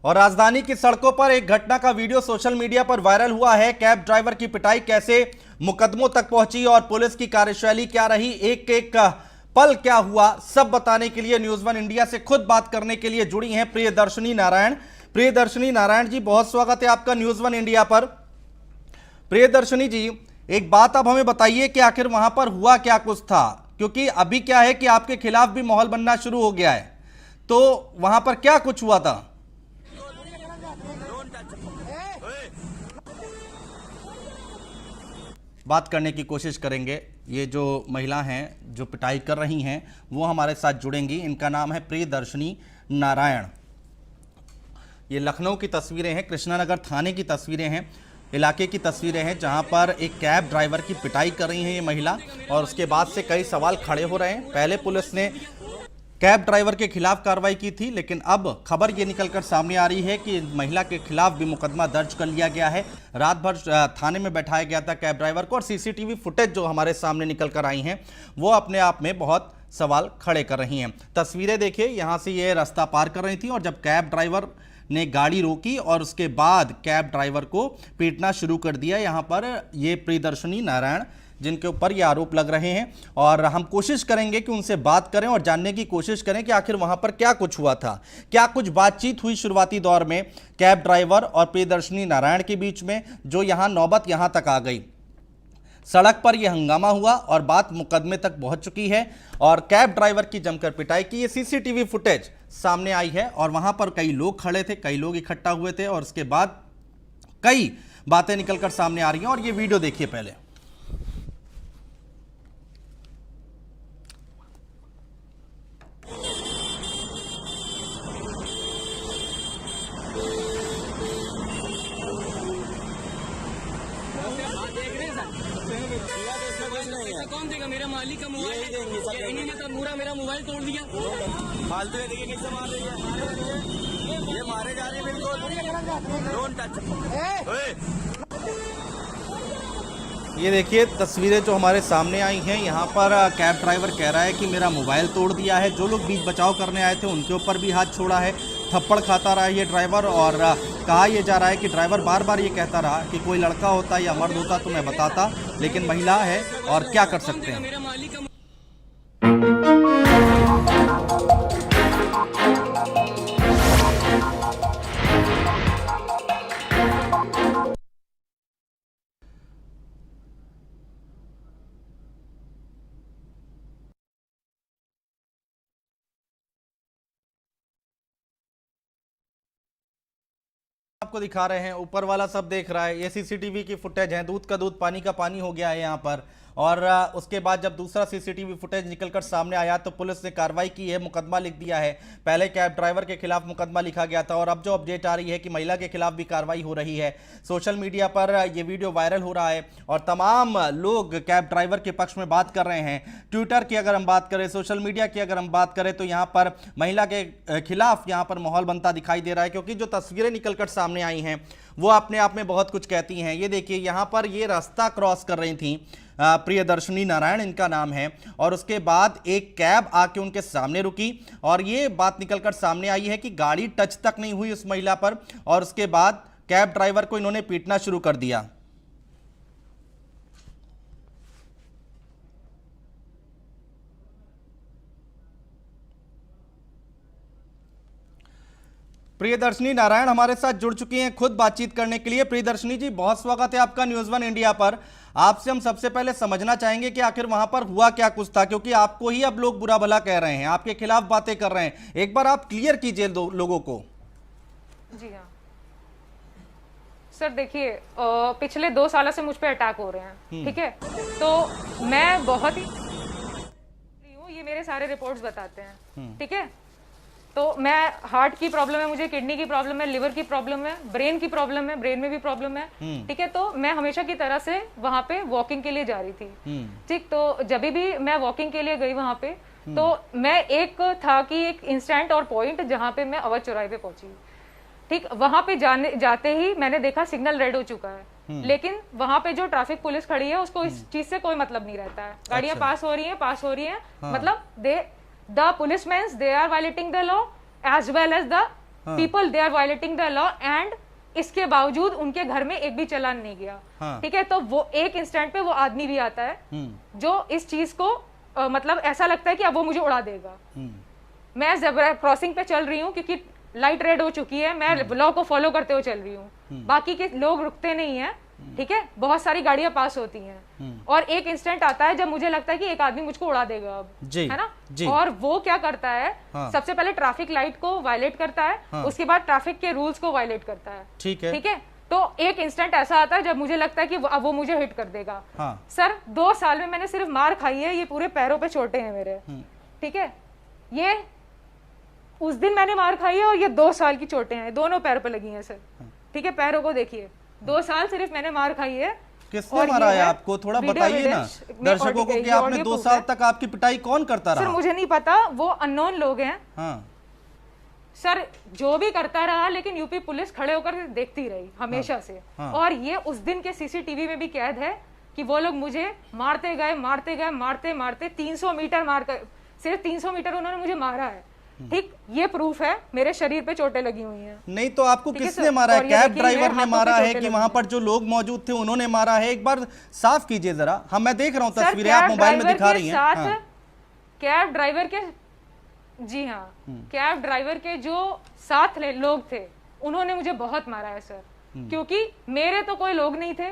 और राजधानी की सड़कों पर एक घटना का वीडियो सोशल मीडिया पर वायरल हुआ है। कैब ड्राइवर की पिटाई कैसे मुकदमों तक पहुंची और पुलिस की कार्यशैली क्या रही, एक एक पल क्या हुआ, सब बताने के लिए न्यूज़ वन इंडिया से खुद बात करने के लिए जुड़ी हैं प्रियदर्शनी नारायण। प्रियदर्शनी नारायण जी, बहुत स्वागत है आपका न्यूज़ वन इंडिया पर। प्रियदर्शनी जी, एक बात आप हमें बताइए कि आखिर वहां पर हुआ क्या कुछ था, क्योंकि अभी क्या है कि आपके खिलाफ भी माहौल बनना शुरू हो गया है, तो वहां पर क्या कुछ हुआ था? बात करने की कोशिश करेंगे। ये जो महिला हैं जो पिटाई कर रही हैं वो हमारे साथ जुड़ेंगी। इनका नाम है प्रियदर्शनी नारायण। ये लखनऊ की तस्वीरें हैं, कृष्णानगर थाने की तस्वीरें हैं, इलाके की तस्वीरें हैं जहां पर एक कैब ड्राइवर की पिटाई कर रही है ये महिला। और उसके बाद से कई सवाल खड़े हो रहे हैं। पहले पुलिस ने कैब ड्राइवर के खिलाफ कार्रवाई की थी, लेकिन अब खबर ये निकलकर सामने आ रही है कि महिला के खिलाफ भी मुकदमा दर्ज कर लिया गया है। रात भर थाने में बैठाया गया था कैब ड्राइवर को, और सीसीटीवी फुटेज जो हमारे सामने निकल कर आई हैं वो अपने आप में बहुत सवाल खड़े कर रही हैं। तस्वीरें देखिए, यहाँ से ये रास्ता पार कर रही थी और जब कैब ड्राइवर ने गाड़ी रोकी और उसके बाद कैब ड्राइवर को पीटना शुरू कर दिया। यहाँ पर ये प्रियदर्शनी नारायण जिनके ऊपर ये आरोप लग रहे हैं, और हम कोशिश करेंगे कि उनसे बात करें और जानने की कोशिश करें कि आखिर वहां पर क्या कुछ हुआ था, क्या कुछ बातचीत हुई शुरुआती दौर में कैब ड्राइवर और प्रियदर्शनी नारायण के बीच में, जो यहां नौबत यहां तक आ गई। सड़क पर यह हंगामा हुआ और बात मुकदमे तक पहुंच चुकी है और कैब ड्राइवर की जमकर पिटाई की ये सीसीटीवी फुटेज सामने आई है। और वहां पर कई लोग खड़े थे, कई लोग इकट्ठा हुए थे और उसके बाद कई बातें निकलकर सामने आ रही हैं। और ये वीडियो देखिए पहले। कौन देगा? मेरा मालिक का मोबाइल इन्हीं ने तो पूरा मेरा मोबाइल तोड़ दिया। फालतू है, देखिए कैसे मार रही है, ये मारे जा रहे हैं बिल्कुल। Don't touch. ये देखिए तस्वीरें जो हमारे सामने आई हैं, यहाँ पर कैब ड्राइवर कह रहा है कि मेरा मोबाइल तोड़ दिया है। जो लोग बीच बचाव करने आए थे उनके ऊपर भी हाथ छोड़ा है, थप्पड़ खाता रहा ये ड्राइवर। और कहा यह जा रहा है कि ड्राइवर बार बार ये कहता रहा कि कोई लड़का होता या मर्द होता तो मैं बताता, लेकिन महिला है और क्या कर सकते हैं। मेरा मालिक का आपको दिखा रहे हैं, ऊपर वाला सब देख रहा है। ये सीसीटीवी की फुटेज है, दूध का दूध पानी का पानी हो गया है यहाँ पर। और उसके बाद जब दूसरा सीसीटीवी फुटेज निकलकर सामने आया तो पुलिस ने कार्रवाई की है, मुकदमा लिख दिया है। पहले कैब ड्राइवर के खिलाफ मुकदमा लिखा गया था और अब जो अपडेट आ रही है कि महिला के खिलाफ भी कार्रवाई हो रही है। सोशल मीडिया पर यह वीडियो वायरल हो रहा है और तमाम लोग कैब ड्राइवर के पक्ष में बात कर रहे हैं। ट्विटर की अगर हम बात करें, सोशल मीडिया की अगर हम बात करें, तो यहाँ पर महिला के खिलाफ यहाँ पर माहौल बनता दिखाई दे रहा है, क्योंकि जो तस्वीरें निकलकर सामने आई हैं वो अपने आप में बहुत कुछ कहती हैं। ये देखिए, यहाँ पर ये रास्ता क्रॉस कर रही थी प्रियदर्शनी नारायण इनका नाम है, और उसके बाद एक कैब आके उनके सामने रुकी और ये बात निकलकर सामने आई है कि गाड़ी टच तक नहीं हुई उस महिला पर, और उसके बाद कैब ड्राइवर को इन्होंने पीटना शुरू कर दिया। प्रियदर्शनी नारायण हमारे साथ जुड़ चुकी हैं खुद बातचीत करने के लिए। प्रियदर्शनी जी, बहुत स्वागत है आपका न्यूज़ वन इंडिया पर। आपसे हम सबसे पहले समझना चाहेंगे कि आखिर वहां पर हुआ क्या कुछ था, क्योंकि आपको ही अब लोग बुरा भला कह रहे हैं, आपके खिलाफ बातें कर रहे हैं। एक बार आप क्लियर कीजिए लोगों को। जी हाँ सर, देखिए पिछले 2 सालों से मुझ पे अटैक हो रहे हैं, ठीक है। तो मैं बहुत ही हूँ, ये मेरे सारे रिपोर्ट्स बताते हैं, ठीक है। तो मैं हार्ट की प्रॉब्लम है, मुझे किडनी की प्रॉब्लम है, लिवर की प्रॉब्लम है, ब्रेन की प्रॉब्लम है, ब्रेन में भी प्रॉब्लम है, ठीक है। तो मैं हमेशा की तरह से वहां पे वॉकिंग के लिए जा रही थी, ठीक। तो जब भी मैं वॉकिंग के लिए गई वहां पे, तो मैं एक था कि एक इंस्टेंट और पॉइंट जहां पे मैं अवध चौराहे पे पहुंची, ठीक। वहां पे जाते ही मैंने देखा सिग्नल रेड हो चुका है, लेकिन वहां पे जो ट्रैफिक पुलिस खड़ी है उसको इस चीज से कोई मतलब नहीं रहता है। गाड़ियां पास हो रही हैं, मतलब the policeman they are violating the law as well as the people they are violating the law and इसके बावजूद उनके घर में एक भी चालान नहीं गया। हाँ। ठीक है, तो वो एक इंस्टेंट पे वो आदमी भी आता है जो इस चीज को मतलब ऐसा लगता है कि अब वो मुझे उड़ा देगा। मैं ज़ेब्रा क्रॉसिंग पे चल रही हूँ क्योंकि लाइट रेड हो चुकी है, मैं लॉ को फॉलो करते हुए चल रही हूँ, बाकी के लोग रुकते नहीं है। ठीक है, बहुत सारी गाड़ियां पास होती हैं और एक इंस्टेंट आता है जब मुझे लगता है कि एक आदमी मुझको उड़ा देगा अब, जी, है ना जी। और वो क्या करता है, हाँ। सबसे पहले ट्रैफिक लाइट को वायलेट करता है, हाँ। उसके बाद ट्रैफिक के रूल्स को वायलेट करता है। ठीक है। ठीक है, तो एक इंस्टेंट ऐसा आता है जब मुझे लगता है कि अब वो मुझे हिट कर देगा। हाँ। सर 2 साल में मैंने सिर्फ मार खाई है, ये पूरे पैरों पे चोटें हैं मेरे। ठीक है, ये उस दिन मैंने मार खाई है और ये 2 साल की चोटें हैं, दोनों पैरों पे लगी हैं सर। ठीक है, पैरों को देखिए, 2 साल सिर्फ मैंने मार खाई है। किसने और मारा ये है आपको? थोड़ा वीडियो बताइए ना एविडेंस, मैं दर्शकों को ऑडियो- कि ये आपने ऑडियो 2 प्रूफ साल है। तक आपकी पिटाई कौन करता सर रहा? मुझे नहीं पता, वो अननोन लोग हैं हाँ। सर, जो भी करता रहा, लेकिन यूपी पुलिस खड़े होकर देखती रही हमेशा से। हाँ। और ये उस दिन के सीसीटीवी में भी कैद है कि वो लोग मुझे मारते गए मारते मारते 300 मीटर मारकर, सिर्फ 300 मीटर उन्होंने मुझे मारा है। ठीक, ये प्रूफ है, मेरे शरीर पे चोटें लगी हुई हैं। नहीं तो आपको ठीक है किसने सर, मारा है? और ये कैब देखिए, ड्राइवर मेरे ने हाथों मारा पे है चोटें कि लगी वहां पर जो लोग मौजूद थे उन्होंने मारा है? एक बार साफ कीजिए जरा। हम मैं देख रहा हूँ सर, तस्वीरें आप कैब मोबाइल में ड्राइवर दिखा के रही हैं। साथ हाँ। कैब ड्राइवर के, जी हाँ, कैब ड्राइवर के जो साथ लोग थे उन्होंने मुझे बहुत मारा है सर, क्योंकि मेरे तो कोई लोग नहीं थे।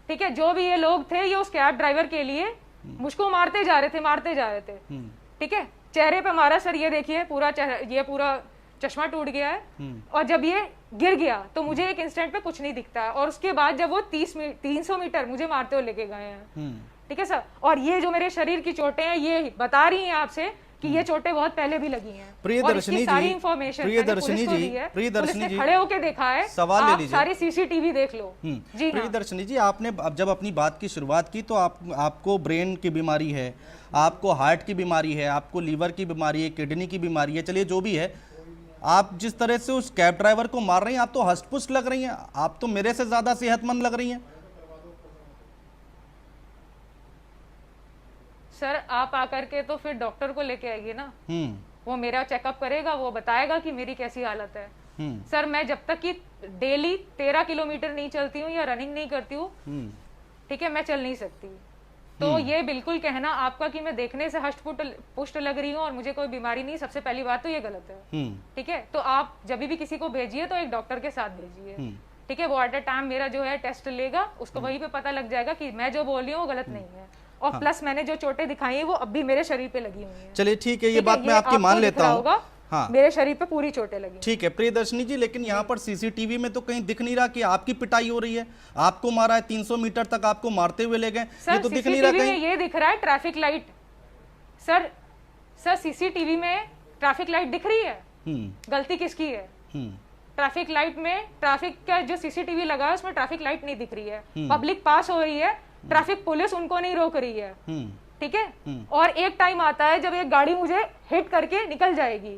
ठीक है, जो भी ये लोग थे ये उस कैब ड्राइवर के लिए मुझको मारते जा रहे थे। ठीक है, चेहरे पे मारा सर, ये देखिए पूरा ये पूरा चश्मा टूट गया है। और जब ये गिर गया तो मुझे एक इंस्टेंट पे कुछ नहीं दिखता है, और उसके बाद जब वो 300 मीटर मुझे मारते हुए लेके गए हैं। ठीक है सर, और ये जो मेरे शरीर की चोटें हैं ये बता रही हैं आपसे कि ये चोटें बहुत पहले भी लगी हैं। प्रियदर्शनी जी, सारी इंफॉर्मेशन प्रियदर्शनी जी, पुलिस ने खड़े होके देखा है। सवाल ले आप लीजिए। सारी सीसीटीवी देख लो। जी हाँ। प्रियदर्शनी जी, आपने अब जब अपनी बात की शुरुआत की तो आपको ब्रेन की बीमारी है, आपको हार्ट की बीमारी है, आपको लीवर की बीमारी है, किडनी की बीमारी है, चलिए जो भी है, आप जिस तरह से उस कैब ड्राइवर को मार रही हैं आप तो हष्ट-पुष्ट लग रही हैं, आप तो मेरे से ज्यादा सेहतमंद लग रही हैं। सर आप आकर के तो फिर डॉक्टर को लेके आइए ना, वो मेरा चेकअप करेगा, वो बताएगा कि मेरी कैसी हालत है। सर मैं जब तक कि डेली 13 किलोमीटर नहीं चलती हूँ या रनिंग नहीं करती हूँ, ठीक है, मैं चल नहीं सकती। तो ये बिल्कुल कहना आपका कि मैं देखने से हष्ट पुष्ट लग रही हूँ और मुझे कोई बीमारी नहीं, सबसे पहली बात तो ये गलत है। ठीक है, तो आप जब भी किसी को भेजिए तो एक डॉक्टर के साथ भेजिए। ठीक है, वो एट अ टाइम मेरा जो है टेस्ट लेगा, उसको वहीं पे पता लग जाएगा कि मैं जो बोल रही हूँ वो गलत नहीं है। और प्लस मैंने जो चोटें दिखाई है वो अब भी मेरे शरीर पे लगी हुई हैं। चलिए ठीक है, ये बात मैं आपकी मान लेता हूँ। हाँ, मेरे शरीर पे पूरी चोटें लगी। ठीक है प्रियदर्शनी जी, लेकिन यहाँ पर सीसीटीवी में तो कहीं दिख नहीं रहा कि आपकी पिटाई हो रही है, आपको मारा है, 300 मीटर तक आपको मारते हुए ले गए, ये तो दिख नहीं रहा कहीं। ये दिख रहा है ट्रैफिक लाइट। सर सीसीटीवी में ट्रैफिक लाइट दिख रही है, गलती किसकी है? ट्रैफिक लाइट में, ट्रैफिक का जो सीसीटीवी लगा है उसमें ट्रैफिक लाइट नहीं दिख रही है, पब्लिक पास हो रही है, ट्रैफिक पुलिस उनको नहीं रोक रही है। ठीक है, और एक टाइम आता है जब एक गाड़ी मुझे हिट करके निकल जाएगी,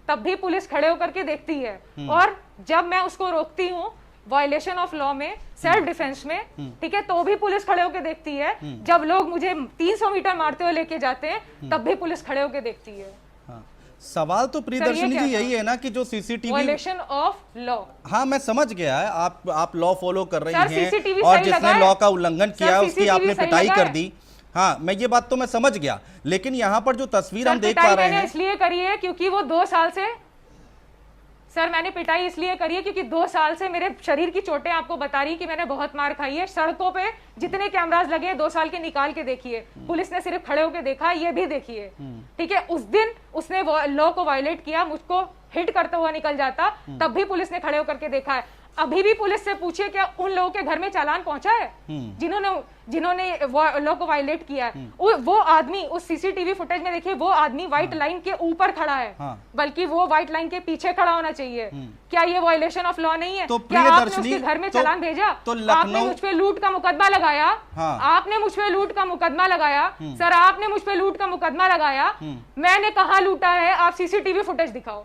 तब भी पुलिस खड़े होकर के देखती है, और जब मैं उसको रोकती हूँ वायलेशन ऑफ लॉ में, सेल्फ डिफेंस में, ठीक है, तो भी पुलिस खड़े होकर देखती है। जब लोग मुझे 300 मीटर मारते हुए लेके जाते हैं तब भी पुलिस खड़े होकर देखती है। सवाल तो प्रियदर्शनी जी यही है ना कि जो सीसीटीवी वायलेशन ऑफ लॉ, हाँ मैं समझ गया है, आप लॉ फॉलो कर रही सर, हैं CCTV और सही जिसने लगा है। लॉ का उल्लंघन किया सर, उसकी CCTV आपने सही पिटाई लगा कर है। दी। हाँ मैं ये बात तो मैं समझ गया, लेकिन यहाँ पर जो तस्वीर हम देख पा पिटाई रहे मैंने हैं, इसलिए करी है क्योंकि वो 2 साल से, सर मैंने पिटाई इसलिए करी है क्योंकि 2 साल से मेरे शरीर की चोटें आपको बता रही कि मैंने बहुत मार खाई है। सड़कों पे जितने कैमरास लगे 2 साल के निकाल के देखिए, पुलिस ने सिर्फ खड़े होकर देखा, ये भी देखिए। ठीक है, उस दिन उसने लॉ को वायलेट किया, मुझको हिट करता हुआ निकल जाता, तब भी पुलिस ने खड़े होकर के देखा है। अभी भी पुलिस से पूछिए क्या उन लोगों के घर में चालान पहुंचा है जिन्होंने लॉ को वायलेट किया है? वो आदमी उस सीसीटीवी फुटेज में देखिए, वो आदमी व्हाइट लाइन के ऊपर खड़ा है, बल्कि वो व्हाइट लाइन के पीछे खड़ा होना चाहिए। क्या ये वायलेशन ऑफ लॉ नहीं है? तो क्या आपने उसके घर में चालान भेजा? तो आपने मुझ पे लूट का मुकदमा लगाया, आपने मुझ पे लूट का मुकदमा लगाया। सर आपने मुझ पे लूट का मुकदमा लगाया, मैंने कहा लूटा है? आप सीसीटीवी फुटेज दिखाओ।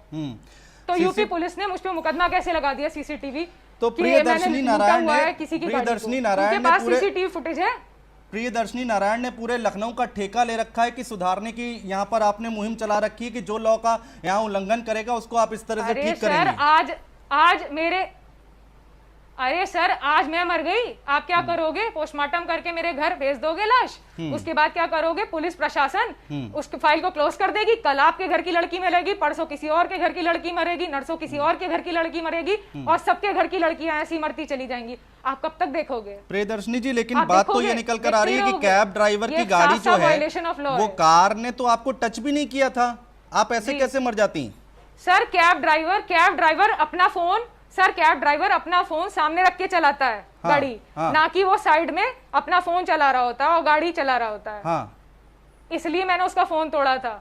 तो यूपी पुलिस ने मुझ पे मुकदमा कैसे लगा दिया सीसीटीवी? तो प्रियदर्शनी नारायण ने, किसी की प्रियदर्शनी उनके नारायण पास ने पूरे सीसीटीवी फुटेज है? प्रियदर्शनी नारायण ने पूरे लखनऊ का ठेका ले रखा है कि सुधारने की यहाँ पर आपने मुहिम चला रखी है कि जो लॉ का यहाँ उल्लंघन करेगा उसको आप इस तरह से अरे ठीक सर करेंगे। आज मेरे अरे सर आज मैं मर गई, आप क्या करोगे? पोस्टमार्टम करके मेरे घर भेज दोगे लाश? उसके बाद क्या करोगे? पुलिस प्रशासन उस फाइल को क्लोज कर देगी। कल आपके घर की लड़की मरेगी, परसों किसी और के घर की लड़की मरेगी, नरसों किसी और के घर की लड़की मरेगी, और सबके घर की लड़कियां ऐसी मरती चली जाएंगी। आप कब तक देखोगे? प्रियदर्शनी जी, लेकिन आप बात तो देखोगे, ये निकल कर आ रही है कि देखते कैब ड्राइवर ये की गाड़ी जो है violation of law वो है। कार ने तो आपको टच भी नहीं किया था, आप ऐसे कैसे मर जाती? सर कैब ड्राइवर अपना फोन अपना फोन सामने रख के चलाता है गाड़ी, ना कि वो साइड में अपना फोन चला रहा होता है और गाड़ी चला रहा होता है। हाँ, इसलिए मैंने उसका फोन तोड़ा था।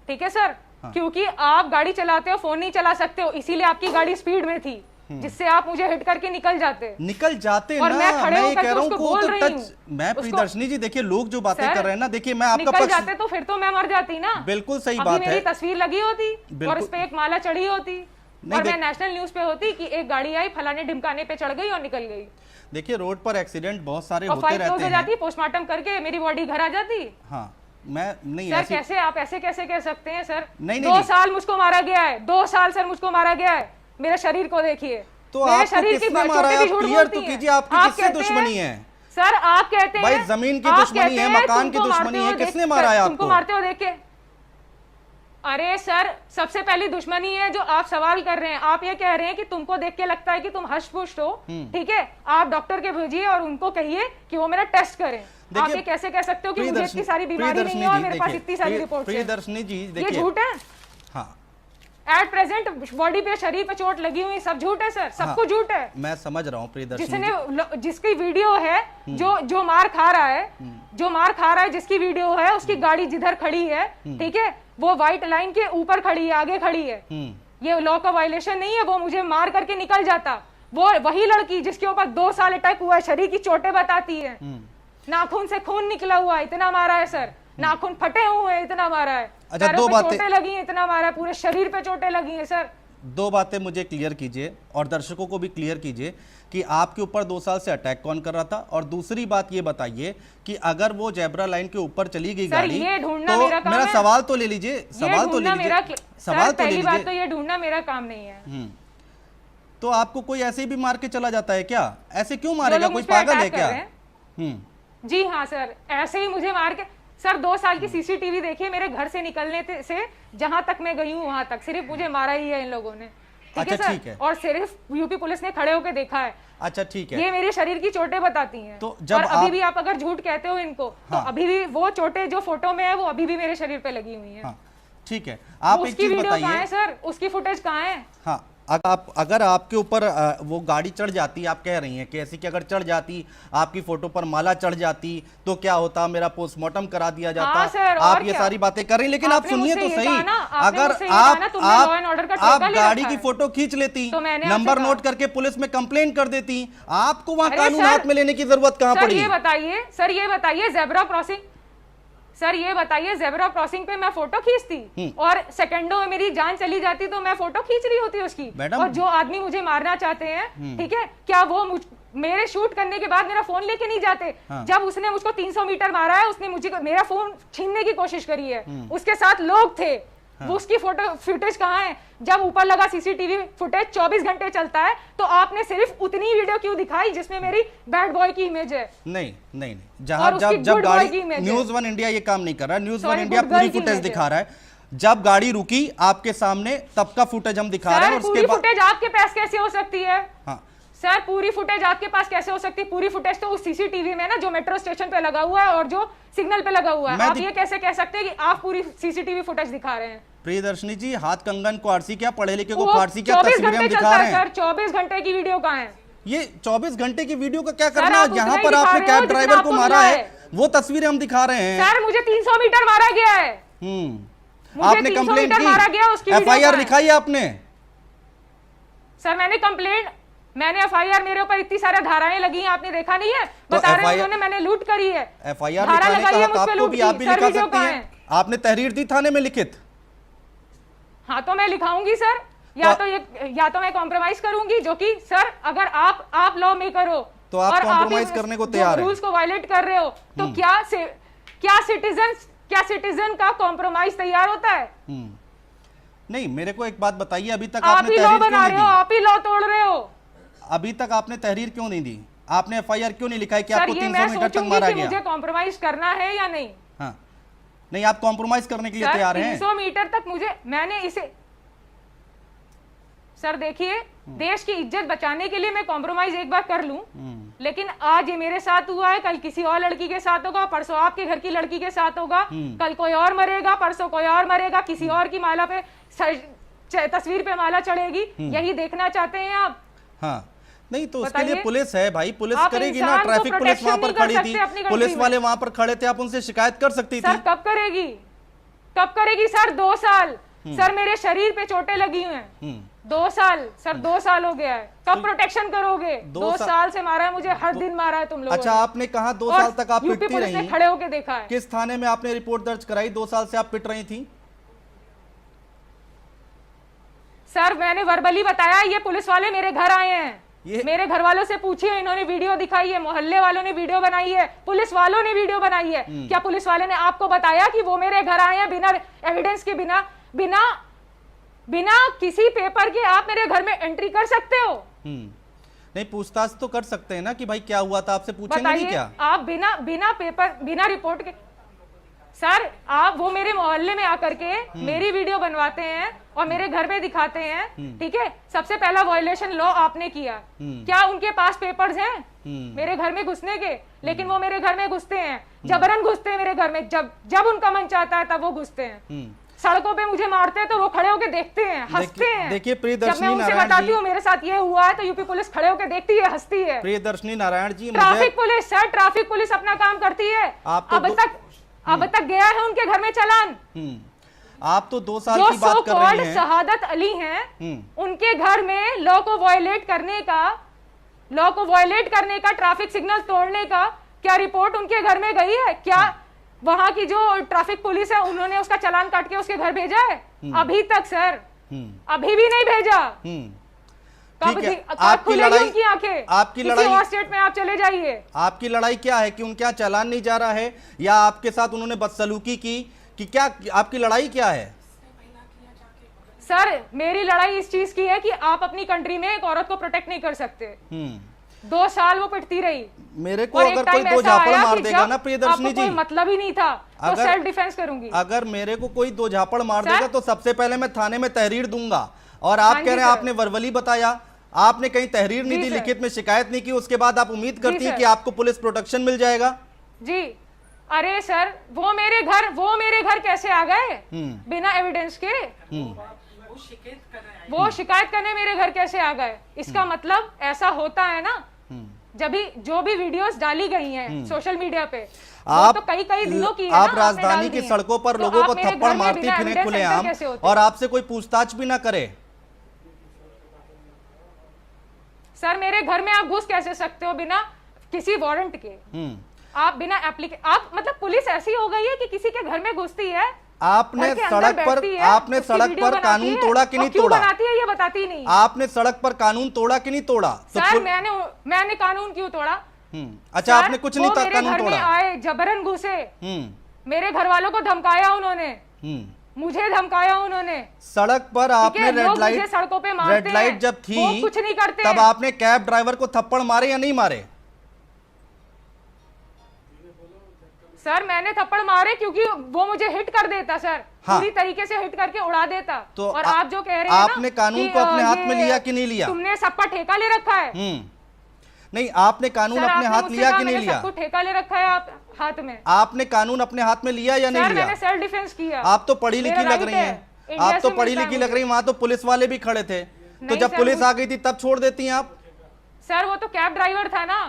ठीक है सर, क्योंकि आप गाड़ी चलाते हो, फोन नहीं चला सकते हो, इसीलिए आपकी गाड़ी स्पीड में थी, जिससे आप मुझे हिट करके निकल जाते और ना। मैं खड़े ये होकर कह रहा हूँ उसको को बोल तो रही टच हूँ। मैं प्रियदर्शनी जी देखिए लोग जो बातें कर रहे हैं ना, देखिए मैं आपका निकल पक्ष जाते तो फिर तो मैं मर जाती ना। बिल्कुल सही अभी बात मेरी है, तस्वीर लगी होती और इस पे एक माला चढ़ी होती और मैं नेशनल न्यूज पे होती कि एक गाड़ी आई फलाने ढिमकाने पे चढ़ गई और निकल गई। देखिए रोड पर एक्सीडेंट बहुत सारे और होते फाइल क्लोज रहते हो हैं। जाती, पोस्टमार्टम करके मेरी बॉडी घर आ जाती। हाँ, मैं नहीं सर ऐसी कैसे आप ऐसे कैसे कह सकते हैं सर? नहीं, 2 साल मुझको मारा गया है, 2 साल सर मुझको मारा गया है। मेरे शरीर को देखिए, तो मेरे आपको शरीर की किसने मारा है? चोटें भी आप झूठ क्लियर बोलती तो हैं। कीजिए, आपकी आप किससे कहते दुश्मनी हैं- है? सर आप कहते हैं भाई जमीन की आप दुश्मनी कहते है, हैं, मकान की तुमको दुश्मनी मारते है, हुए किसने देख- मारा है तुमको आपको? मारते हो देख के। अरे सर सबसे पहली दुश्मनी है जो आप सवाल कर रहे हैं। आप ये कह रहे हैं कि तुमको देख के लगता है कि तुम हष्ट-पुष्ट हो, ठीक है, आप डॉक्टर के भेजिए और उनको कहिए कि वो मेरा टेस्ट करें। आप ये कैसे कह सकते हो कि मुझे इतनी सारी बीमारी नहीं है और मेरे पास इतनी सारी रिपोर्ट्स हैं? प्रियदर्शनी जी ये देखिए, झूठ है। हाँ एट प्रेजेंट बॉडी पे, शरीर पे चोट लगी हुई, सब झूठ है सर, सब कुछ झूठ है। मैं समझ रहा हूँ प्रियदर्शनी जी। जिसने जिसकी वीडियो है, जो मार खा रहा है, जिसकी वीडियो है, उसकी गाड़ी जिधर खड़ी है, ठीक है, वो व्हाइट लाइन के ऊपर खड़ी है, आगे खड़ी है। ये लॉ का वायलेशन नहीं है, वो मुझे मार करके निकल जाता। वो वही लड़की जिसके ऊपर 2 साल अटैक हुआ है, शरीर की चोटें बताती है, नाखून से खून निकला हुआ है, इतना मारा है सर, नाखून फटे हुए हैं, इतना मारा है। अच्छा, पैरों दो पे बातें चोटें लगी हैं, इतना मारा है, पूरे शरीर पे चोटें लगी हैं सर। 2 बातें मुझे क्लियर कीजिए और दर्शकों को भी क्लियर कीजिए कि आपके ऊपर 2 साल से अटैक कौन कर रहा था, और दूसरी बात ये बताइए कि अगर वो जेब्रा लाइन के ऊपर चली गई गाड़ी ये ढूंढना तो मेरा काम मेरा है। सवाल तो ले लीजिए, सवाल तो ले लीजिए, सवाल तो ले पहली बात तो लीजिए। ये ढूंढना मेरा काम नहीं है। तो आपको कोई ऐसे ही भी मार के चला जाता है क्या? ऐसे क्यों जो मारेगा? लोग कोई मुझ पे पागल है अटैक क्या? कर रहे हैं। जी हाँ सर, ऐसे ही मुझे मार के सर 2 साल की सीसीटीवी देखिए, मेरे घर से निकलने से जहां तक मैं गई हूँ वहां तक सिर्फ मुझे मारा ही है इन लोगों ने। ठीक है अच्छा, सर, ठीक है। और सिर्फ यूपी पुलिस ने खड़े होकर देखा है। अच्छा ठीक है, ये मेरे शरीर की चोटें बताती हैं। तो जब और अभी आप- भी आप अगर झूठ कहते हो इनको, तो अभी भी वो चोटें जो फोटो में है वो अभी भी मेरे शरीर पे लगी हुई है। हाँ ठीक है, आप एक उसकी चीज वीडियो कहाँ है बताइए। सर? उसकी फुटेज कहाँ है? हाँ, अगर आपके ऊपर वो गाड़ी चढ़ जाती, आप कह रही हैं कि ऐसी कि अगर चढ़ जाती, आपकी फोटो पर माला चढ़ जाती तो क्या होता? मेरा पोस्टमार्टम करा दिया जाता। हाँ सर, आप और ये क्या? सारी बातें कर रही, लेकिन आप आपने सुनिए मुझसे तो ये सही। कहा ना, आपने अगर मुझसे ये कहा ना, तुमने लॉ एंड ऑर्डर का आप ठेका ले गाड़ी रखा की है। फोटो खींच लेती, तो मैंने आपसे नंबर कहा। नोट करके पुलिस में कंप्लेन कर देती, आपको वहां अरे कानून सर, हाथ में लेने की जरूरत कहां सर पड़ी? ये बताइए जेब्रा क्रॉसिंग पे मैं फोटो खींचती और सेकंडों में मेरी जान चली जाती तो मैं फोटो खींच रही होती उसकी। मैडम- और जो आदमी मुझे मारना चाहते हैं, ठीक है, क्या वो मेरे शूट करने के बाद मेरा फोन लेके नहीं जाते? जब उसने मुझको 300 मीटर मारा है, उसने मुझे मेरा फोन छीनने की कोशिश करी है, उसके साथ लोग थे। वो उसकी फोटो फुटेज कहाँ है? जब ऊपर लगा सीसीटीवी फुटेज 24 घंटे चलता है, तो आपने सिर्फ उतनी वीडियो क्यों दिखाई जिसमें मेरी बैड बॉय की इमेज है? नहीं, जहां और उसकी जब good boy गाड़ी की image है। न्यूज़ 1 इंडिया ये काम नहीं कर रहा, न्यूज़ 1 Sorry, इंडिया good पूरी girl की फुटेज image दिखा है। रहा है। जब गाड़ी रुकी आपके सामने तब का फुटेज हम दिखा रहे हैं, सर और पूरी उसके बाद फुटेज आपके पास कैसे हो सकती है? हाँ सर पूरी फुटेज आपके पास कैसे हो सकती है? पूरी फुटेज तो उस सीसीटीवी में ना, जो मेट्रो स्टेशन पे लगा हुआ है और जो सिग्नल पे लगा हुआ है। मैं आप ये कैसे कह सकते हैं कि आप पूरी सीसीटीवी फुटेज दिखा रहे हैं? प्रियदर्शनी जी, हाथ कंगन को आरसी क्या, पढ़े लिखे को वो फारसी क्या, 24 तस्वीरें हम घंटे दिखा चलता रहे है हैं। सर, 24 घंटे की वीडियो कहाँ है? ये 24 घंटे की वीडियो का क्या सर, करना? आप उतना जहां ही पर दिखा आपने रहे हो कैब जितना ड्राइवर को आपको मारा मिला है है। वो तस्वीरें हम दिखा रहे हैं। सर मुझे 300 मीटर मारा गया है। मुझे आपने 300 कंप्लेंट मीटर मारा गया, उसकी की, वीडियो FIR कहाँ है? लिखाई आपने? सर मैंने FIR, मेरे ऊपर इतनी सारी धाराएं लगी हैं, आपने देखा नहीं है? तो बता रहे हैं FIR उन्होंने, मैंने लूट करी है। FIR धारा लिखाने लगाई है का मुझ हक पे आपको लूट भी, की। आप भी सर, लिखा वीडियो सकती कहाँ हैं। है? आपने तहरीर दी थाने में लिखित? हाँ तो मैं लिखाऊंगी सर, या तो मैं कॉम्प्रोमाइज करूंगी, जो कि सर अगर आप लॉ मेकर हो, तो आप कॉम्प्रोमाइज करने को तैयार हैं। रूल्स को वायलेट कर रहे हो तो क्या सिटीजन का कॉम्प्रोमाइज तैयार होता है? नहीं, मेरे को एक बात बताइए, अभी तक आप आपने ही लॉ तहरीर क्यों बना नहीं रहे हो, दी? आप ही लॉ तोड़ रहे हो। अभी तक आपने तहरीर क्यों नहीं दी? आपने एफआईआर क्यों नहीं लिखा है कि सर आपको ये 300 मैं मीटर तक सोचूंगी मारा कि गया? मुझे कॉम्प्रोमाइज करना है या नहीं। हाँ, नहीं, आप कॉम्प्रोमाइज करने के लिए सर तैयार हैं? 300 मीटर तक मैंने इसे सर देखिए, देश की इज्जत बचाने के लिए मैं कॉम्प्रोमाइज एक बार कर लूं, लेकिन आज ये मेरे साथ हुआ है, कल किसी और लड़की के साथ होगा, परसों आपके घर की लड़की के साथ होगा, कल कोई और मरेगा, परसों कोई और मरेगा, किसी और की माला पे तस्वीर पे माला चढ़ेगी। यही देखना चाहते हैं आप? हाँ, नहीं तो उसके लिए बताइए। पुलिस है भाई, पुलिस आप करेगी ना। इंसान को ट्रैफिक पुलिस वहां पर protection नहीं खड़ी कर थी, सकते अपनी कंट्री पुलिस में। वाले वहां पर खड़े थे, आप उनसे शिकायत कर सकती थी। सर कब करेगी, कब करेगी सर? 2 साल सर मेरे शरीर पे चोटें लगी हुई हैं। 2 साल सर, 2 साल हो गया है, कब प्रोटेक्शन करोगे? 2 साल से मारा है मुझे, हर दिन मारा है तुम लोगों अच्छा, ने। आपने कहा 2 और साल तक आप यूपी पिटती पुलिस ने रही, खड़े होके देखा है। किस थाने में आपने रिपोर्ट दर्ज कराई? 2 साल से आप पिट रही थी। सर मैंने वर्बली बताया, ये पुलिस वाले मेरे घर आए हैं, ये- मेरे घर वालों से पूछिए, इन्होंने वीडियो दिखाई है, मोहल्ले वालों ने वीडियो बनाई है, पुलिस वालों ने वीडियो बनाई है। क्या पुलिस वाले ने आपको बताया कि वो मेरे घर आए हैं बिना एविडेंस के, बिना किसी पेपर के आप मेरे घर में एंट्री कर सकते हो? नहीं, पूछताछ तो कर सकते हैं ना कि भाई क्या हुआ था, आपसे पूछेंगे नहीं बताइए, क्या? आप बिना पेपर, बिना रिपोर्ट के सर, आप वो मेरे मोहल्ले में आकर के मेरी वीडियो बनवाते हैं और मेरे घर में दिखाते हैं, ठीक है? सबसे पहला वायलेशन लॉ आपने किया। क्या उनके पास पेपर्स हैं मेरे घर में घुसने के? लेकिन वो मेरे घर में घुसते हैं, जबरन घुसते हैं मेरे घर में, जब उनका मन चाहता है तब वो घुसते हैं। सड़कों पे मुझे मारते हैं तो वो खड़े होके देखते हैं, हंसते हैं। देखिए जब प्रियदर्शनी मैं उनसे नारायण बताती जी, हूँ मेरे साथ ये हुआ है तो यूपी पुलिस खड़े होके देखती है, हंसती है। प्रियदर्शनी नारायण जी, मुझे traffic police sir, traffic police अपना काम करती है। आप तो अब तक गया है उनके घर में चालान। आप तो 2 साल जो की बात सो कर रही कॉल्ड हैं। शहादत अली हैं, उनके घर में लॉ को वायलेट करने का, ट्रैफिक सिग्नल तोड़ने का क्या रिपोर्ट उनके घर में गई है? क्या वहां की जो ट्रैफिक पुलिस है उन्होंने उसका चालान काट के उसके घर भेजा है? अभी तक सर, अभी भी नहीं भेजा। कब ठीक है, कब खुलेगी उनकी आंखें? आपकी किसी लड़ाई, और स्टेट में आप चले जाइए। आपकी लड़ाई क्या है कि उनके यहाँ चालान नहीं जा रहा है, या आपके साथ उन्होंने बदसलूकी की, कि क्या आपकी लड़ाई क्या है? सर मेरी लड़ाई इस चीज की है कि आप अपनी कंट्री में एक औरत को प्रोटेक्ट नहीं कर सकते। 2 साल वो पिटती रही। मेरे को और अगर एक कोई टाइम 2 ऐसा झापड़ आया मार कि देगा जब ना प्रियदर्शनी आपको कोई जी, मतलब ही नहीं था, तो अगर- सेल्फ डिफेंस करूंगी। अगर मेरे को कोई 2 झापड़ मार सर? देगा तो सबसे पहले मैं थाने में तहरीर दूंगा। और आप हाँ कह जी रहे हैं सर। आपने वर्बली बताया, आपने कहीं तहरीर नहीं जी दी, सर। लिखित में शिकायत नहीं की, उसके बाद आप उम्मीद करती है सर। कि आपको पुलिस प्रोटेक्शन मिल जाएगा? जी अरे सर, वो मेरे घर कैसे आ गए बिना एविडेंस के? वो शिकायत करने मेरे घर कैसे आ गए? इसका मतलब ऐसा होता है ना, जब भी जो भी वीडियोस डाली गई हैं सोशल मीडिया पे, वो तो कई दिनों की है ना, आप आपने राजधानी डाल की दी है। सड़कों पर तो लोगों आप को मेरे थप्पड़ घर में मारती बिना फिरें evidence खुलेआम, enter कैसे होते? और आपसे कोई पूछताछ भी ना करे। सर मेरे घर में आप घुस कैसे सकते हो बिना किसी वारंट के? आप बिना आप मतलब पुलिस ऐसी हो गई है कि किसी के घर में घुसती है, आपने घर के अंदर सड़क पर बैठती है, आपने उसकी सड़क वीडियो पर बनाती कानून है, तोड़ा कि नहीं और क्यों तोड़ा? बनाती है ये बताती नहीं। आपने सड़क पर कानून तोड़ा कि नहीं तोड़ा? तो सर मैंने कानून क्यों तोड़ा? अच्छा, सर, आपने कुछ नहीं वो मेरे कानून घर में तोड़ा? आए, जबरन घुसे, मेरे घर वालों को धमकाया उन्होंने, मुझे धमकाया उन्होंने। सड़क पर आपने लोग रेड लाइट, मुझे सड़कों पे मारते रेड लाइट हैं, जब थी वो कुछ नहीं करते तब हैं। आपने कैब ड्राइवर को थप्पड़ मारे या नहीं मारे? सर मैंने थप्पड़ मारे क्योंकि वो मुझे हिट कर देता सर, हाँ। पूरी तरीके से हिट करके उड़ा देता। तो और आप जो कह रहे हैं आपने ना कानून कि, को अपने हाथ ये में लिया कि नहीं लिया? तुमने सबका ठेका ले रखा है। नहीं, आपने कानून सर, अपने आपने हाथ मुझसे लिया कहा कि नहीं मैंने लिया? सबको ठेका ले रखा है आप हाथ में। आपने कानून अपने हाथ में लिया या नहीं सर लिया? मैंने सेल्फ डिफेंस किया। आप तो पढ़ी लिखी मेरा लग right रही है, हैं, इंडिया आप तो से पढ़ी मिलता है लिखी लग मुझे। रही हैं, वहां तो पुलिस वाले भी खड़े थे, तो नहीं जब सर, पुलिस आ गई थी तब छोड़ देती हैं आप? सर वो तो कैब ड्राइवर था ना।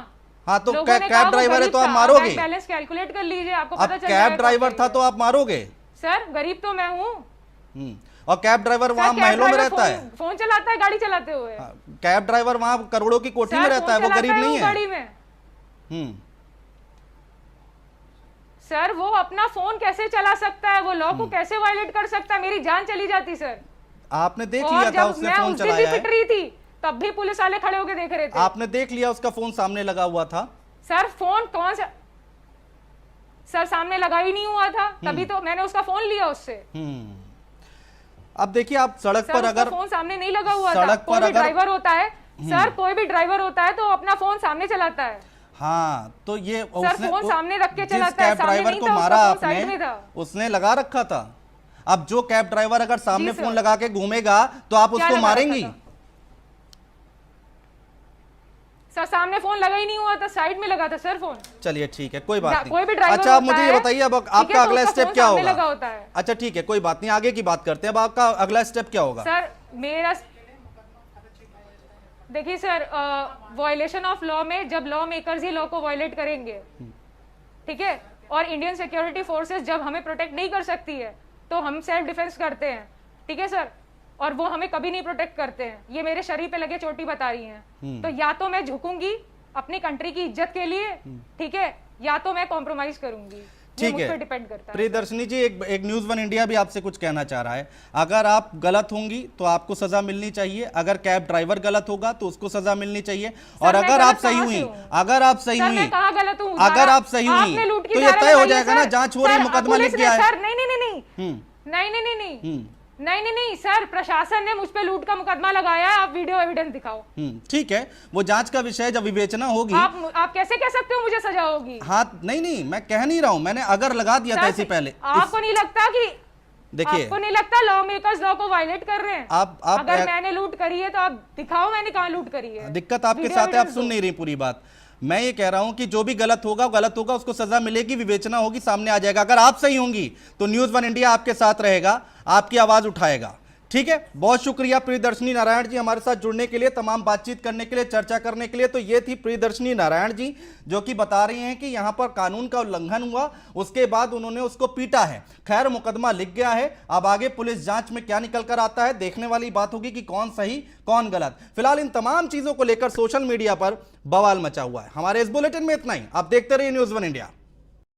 हाँ, तो लोगों ने कहा कैब वो ड्राइवर है गरीब तो आप था, मारोगे? बैंक बैलेंस कैलकुलेट कर लीजिए, आपको अब पता चल कैब जाएगा ड्राइवर कब था तो आप मारोगे? सर गरीब तो मैं हूँ। और कैब ड्राइवर वहां सर, कैब महलों में ड्राइवर रहता है? फोन चलाता है गाड़ी चलाते हुए। कैब ड्राइवर वहां करोड़ों की कोठी में सर, रहता है, फोन वो गरीब चलाता नहीं वो है। गाड़ी में। सर वो अपना फोन कैसे चला सकता है? वो लॉ को कैसे वायलेट कर सकता है? मेरी जान चली जाती सर। आपने देख और लिया था जब उसने मैं फोन उस दिन भी चलाया है? पिट रही थी, तब भी पुलिस वाले खड़े होकर देख रहे थे। आपने देख लिया उसका फोन सामने लगा हुआ था? सर फोन कौन सा सर सामने लगा ही नहीं हुआ था, तभी तो मैंने उसका फोन लिया उससे। अब देखिए आप सड़क सर पर उसका अगर फोन सामने नहीं लगा हुआ था। सड़क कोई पर भी अगर ड्राइवर होता है सर, कोई भी ड्राइवर होता है तो अपना फोन सामने चलाता है। हाँ, तो ये सर फोन सामने रख के जिस चलाता है, कैब सामने ड्राइवर नहीं को था, मारा उसका फोन साइड में आपने, था। उसने लगा रखा था। अब जो कैब ड्राइवर अगर सामने जी फोन सर। लगा के घूमेगा तो आप क्या उसको लगा मारेंगी? रखा था? सर सामने फोन लगा ही नहीं हुआ था, साइड में लगा था सर फोन। चलिए ठीक है, कोई बात कोई भी नहीं। ड्राइवर अच्छा, आप होता मुझे ये है, बताइए अब ठीक है, आपका तो अगला उसका स्टेप फोन क्या सामने होगा? लगा होता है। अच्छा ठीक है, कोई बात नहीं, आगे की बात करते हैं। अब आपका अगला स्टेप क्या होगा? सर मेरा देखिए सर, वायलेशन ऑफ लॉ में जब लॉ मेकर्स ही लॉ को वायलेट करेंगे, ठीक है, और इंडियन सिक्योरिटी फोर्सेस जब हमें प्रोटेक्ट नहीं कर सकती है तो हम सेल्फ डिफेंस करते हैं, ठीक है सर, और वो हमें कभी नहीं प्रोटेक्ट करते हैं। ये मेरे शरीर पे लगे चोटी बता रही हैं। तो या तो मैं झुकूंगी अपनी कंट्री की इज्जत के लिए, ठीक है, या तो मैं कॉम्प्रोमाइज करूंगी। ये ठीक मुझ पे है डिपेंड करता है। प्रियदर्शनी जी, एक न्यूज़ वन इंडिया भी आपसे कुछ कहना चाह रहा है। अगर आप गलत होंगी तो आपको सजा मिलनी चाहिए, अगर कैब ड्राइवर गलत होगा तो उसको सजा मिलनी चाहिए, और मैं अगर गलत आप सही कहाँ हुई, से हूँ? अगर आप सही सर हुई, मैं कहाँ गलत हूँ? अगर आप सही हुई आपने लूट की तो ये धारा तय हो लगाई है, जाएगा ना, सर। जांच हो रही, सर, मुकदमा पुलिस लिख ने- गया है। सर नहीं नहीं नहीं नहीं नहीं नहीं नहीं नहीं नहीं नहीं नहीं सर, प्रशासन ने मुझ पे लूट का मुकदमा लगाया है। आप वीडियो एविडेंस दिखाओ। ठीक है, वो जांच का विषय जब विवेचना होगी। आप कैसे कह सकते हो मुझे सजा होगी? हाँ, नहीं, मैं कह नहीं रहा हूं, मैंने अगर लगा दिया था सर, इससे पहले। आपको नहीं लगता कि देखिए, आपको नहीं लगता लॉ मेकर्स लॉ को वायलेट कर रहे हैं? आप अगर मैंने लूट करी है तो आप दिखाओ मैंने कहाँ लूट करी है। दिक्कत आपके वीडियो साथ है, आप एविडेंस सुन दो। नहीं रही पूरी बात। मैं ये कह रहा हूं कि जो भी गलत होगा उसको सजा मिलेगी, विवेचना होगी, सामने आ जाएगा। अगर आप सही होंगी तो न्यूज़ वन इंडिया आपके साथ रहेगा, आपकी आवाज उठाएगा। ठीक है, बहुत शुक्रिया प्रियदर्शनी नारायण जी हमारे साथ जुड़ने के लिए, तमाम बातचीत करने के लिए, चर्चा करने के लिए। तो ये थी प्रियदर्शनी नारायण जी, जो कि बता रही हैं कि यहां पर कानून का उल्लंघन हुआ, उसके बाद उन्होंने उसको पीटा है। खैर, मुकदमा लिख गया है, अब आगे पुलिस जांच में क्या निकल कर आता है देखने वाली बात होगी कि कौन सही कौन गलत। फिलहाल इन तमाम चीजों को लेकर सोशल मीडिया पर बवाल मचा हुआ है। हमारे इस बुलेटिन में इतना ही। आप देखते रहिए न्यूज़ वन इंडिया।